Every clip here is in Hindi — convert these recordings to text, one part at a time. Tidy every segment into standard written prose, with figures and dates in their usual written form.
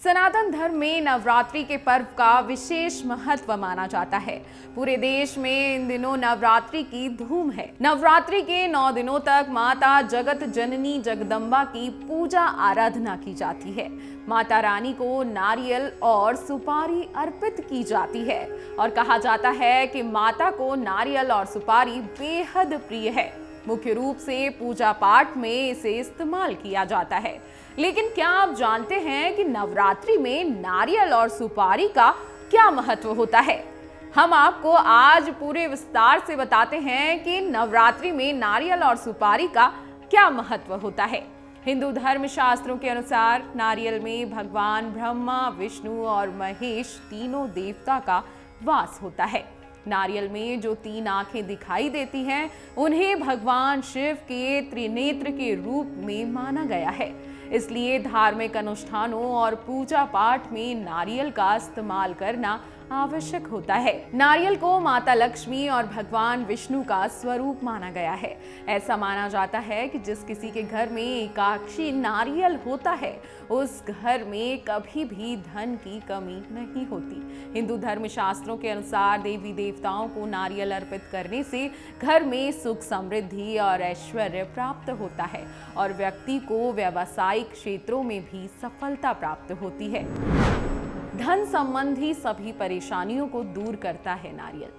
सनातन धर्म में नवरात्रि के पर्व का विशेष महत्व माना जाता है। पूरे देश में इन दिनों नवरात्रि की धूम है। नवरात्रि के 9 दिनों तक माता जगत जननी जगदम्बा की पूजा आराधना की जाती है। माता रानी को नारियल और सुपारी अर्पित की जाती है और कहा जाता है कि माता को नारियल और सुपारी बेहद प्रिय है। मुख्य रूप से पूजा पाठ में इसे इस्तेमाल किया जाता है। लेकिन क्या आप जानते हैं कि नवरात्रि में नारियल और सुपारी का क्या महत्व होता है? हम आपको आज पूरे विस्तार से बताते हैं कि नवरात्रि में नारियल और सुपारी का क्या महत्व होता है। हिंदू धर्म शास्त्रों के अनुसार नारियल में भगवान ब्रह्मा, विष्णु और महेश तीनों देवता का वास होता है। नारियल में जो 3 आंखें दिखाई देती हैं, उन्हें भगवान शिव के त्रिनेत्र के रूप में माना गया है। इसलिए धार्मिक अनुष्ठानों और पूजा पाठ में नारियल का इस्तेमाल करना आवश्यक होता है। नारियल को माता लक्ष्मी और भगवान विष्णु का स्वरूप माना गया है। ऐसा माना जाता है कि जिस किसी के घर में एकाक्षी नारियल होता है, उस घर में कभी भी धन की कमी नहीं होती। हिंदू धर्म शास्त्रों के अनुसार देवी देवताओं को नारियल अर्पित करने से घर में सुख, समृद्धि और ऐश्वर्य प्राप्त होता है और व्यक्ति को व्यावसायिक क्षेत्रों में भी सफलता प्राप्त होती है। धन संबंधी सभी परेशानियों को दूर करता है नारियल।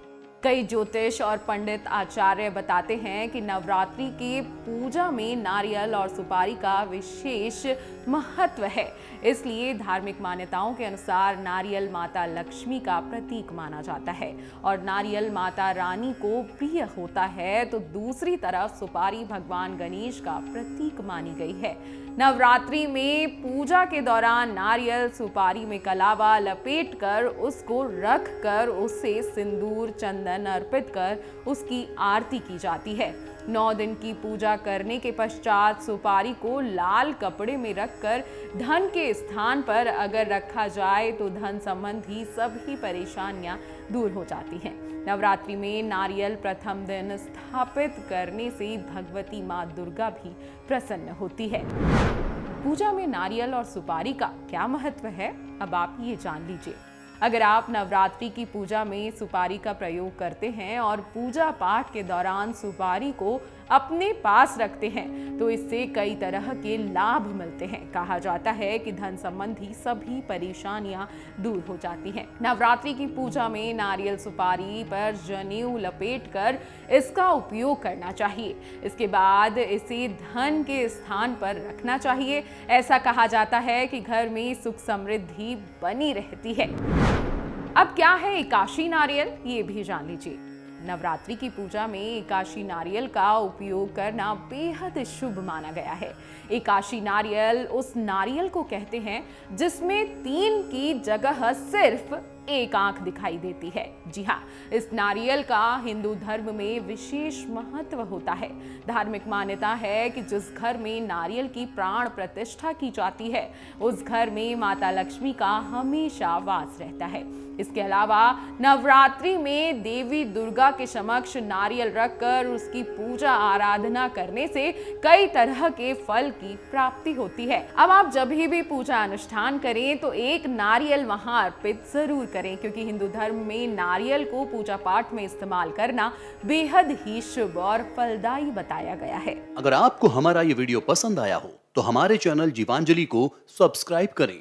कई ज्योतिष और पंडित आचार्य बताते हैं कि नवरात्रि की पूजा में नारियल और सुपारी का विशेष महत्व है। इसलिए धार्मिक मान्यताओं के अनुसार नारियल माता लक्ष्मी का प्रतीक माना जाता है और नारियल माता रानी को प्रिय होता है, तो दूसरी तरफ सुपारी भगवान गणेश का प्रतीक मानी गई है। नवरात्रि में पूजा के दौरान नारियल सुपारी में कलावा लपेटकर उसको रख कर उससे सिंदूर चंदन अर्पित कर उसकी आरती की जाती है। 9 दिन की पूजा करने के पश्चात सुपारी को लाल कपड़े में रखकर धन के स्थान पर अगर रखा जाए तो धन संबंधी सभी परेशानियां दूर हो जाती हैं। नवरात्रि में नारियल प्रथम दिन स्थापित करने से भगवती मां दुर्गा भी प्रसन्न होती है। पूजा में नारियल और सुपारी का क्या महत्व है, अब आप ये जान लीजिए। अगर आप नवरात्रि की पूजा में सुपारी का प्रयोग करते हैं और पूजा पाठ के दौरान सुपारी को अपने पास रखते हैं, तो इससे कई तरह के लाभ मिलते हैं। कहा जाता है कि धन संबंधी सभी परेशानियां दूर हो जाती हैं। नवरात्रि की पूजा में नारियल सुपारी पर जनेऊ लपेटकर इसका उपयोग करना चाहिए। इसके बाद इसे धन के स्थान पर रखना चाहिए। ऐसा कहा जाता है कि घर में सुख समृद्धि बनी रहती है। अब क्या है एकाशी नारियल, ये भी जान लीजिए। नवरात्रि की पूजा में एकाशी नारियल का उपयोग करना बेहद शुभ माना गया है। एकाशी नारियल उस नारियल को कहते हैं जिसमें 3 की जगह सिर्फ 1 आंख दिखाई देती है। जी हाँ, इस नारियल का हिंदू धर्म में विशेष महत्व होता है। धार्मिक मान्यता है कि जिस घर में नारियल की प्राण प्रतिष्ठा की जाती है, उस घर में माता लक्ष्मी का हमेशा वास रहता है। इसके अलावा नवरात्रि में देवी दुर्गा के समक्ष नारियल रखकर उसकी पूजा आराधना करने से कई तरह के फल की प्राप्ति होती है। अब आप जब भी पूजा अनुष्ठान करें तो एक नारियल वहां अर्पित जरूर करें, क्योंकि हिंदू धर्म में नारियल को पूजा पाठ में इस्तेमाल करना बेहद ही शुभ और फलदायी बताया गया है। अगर आपको हमारा ये वीडियो पसंद आया हो तो हमारे चैनल जीवांजलि को सब्सक्राइब करें।